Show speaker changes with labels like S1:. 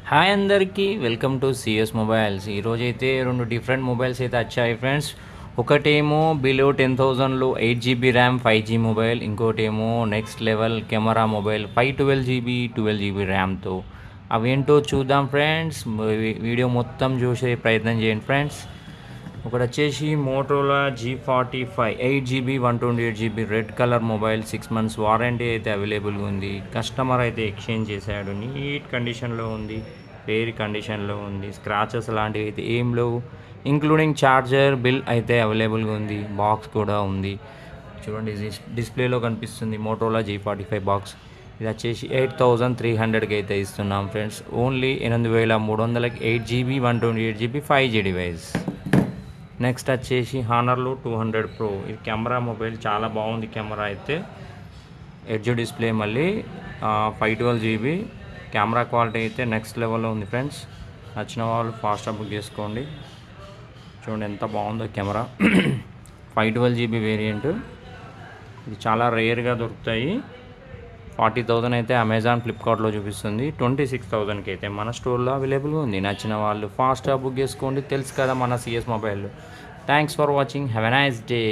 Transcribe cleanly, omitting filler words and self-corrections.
S1: Hi అందరికీ welcome to CS mobiles. ఈరోజైతే రెండు డిఫరెంట్ మొబైల్స్ అయితే వచ్చాయి ఫ్రెండ్స్. ఒకటేమో బిలో 10,000లో 8 GB ర్యామ్ 5G మొబైల్, ఇంకోటేమో next level camera mobile 512 GB 12 GB ర్యామ్తో. అవేంటో చూద్దాం ఫ్రెండ్స్. వీడియో మొత్తం చూసే ప్రయత్నం చేయండి ఫ్రెండ్స్. ఒకటి వచ్చేసి మోటోలా G45 8 GB 128 GB red colour mobile, 6 months warranty అయితే అవైలబుల్గా ఉంది. కస్టమర్ అయితే ఎక్స్చేంజ్ చేశాడు. నీట్ కండిషన్లో ఉంది, ఫెయిర్ కండిషన్లో ఉంది. స్క్రాచెస్ లాంటివి అయితే ఏం లేవు. ఇంక్లూడింగ్ ఛార్జర్ బిల్ అయితే అవైలబుల్గా ఉంది. బాక్స్ కూడా ఉంది. చూడండి, డిస్ప్లేలో కనిపిస్తుంది మోటోలా G45 బాక్స్. ఇది వచ్చేసి 8,300కి అయితే ఇస్తున్నాం ఫ్రెండ్స్. ఓన్లీ 8,300కి 8 GB 128 GB 5G డివైస్. నెక్స్ట్ వచ్చేసి హానర్లో 200 Pro. ఇది కెమెరా మొబైల్, చాలా బాగుంది కెమెరా అయితే. ఎడ్జ్ డిస్ప్లే, మళ్ళీ 512 GB కెమెరా క్వాలిటీ అయితే నెక్స్ట్ లెవెల్లో ఉంది ఫ్రెండ్స్. నచ్చిన వాళ్ళు ఫాస్ట్గా బుక్ చేసుకోండి. చూడండి ఎంత బాగుందో కెమెరా. 512 GB variant. ఇది చాలా రేర్గా దొరుకుతాయి. 40,000 అయితే అమెజాన్, ఫ్లిప్కార్ట్లో చూపిస్తుంది. 26,000కి అయితే మన స్టోర్లో అవైలబుల్గా ఉంది. నచ్చిన వాళ్ళు ఫాస్ట్గా బుక్ చేసుకోండి. తెలుసు కదా మన CS mobile. Thanks for watching. Have a nice day.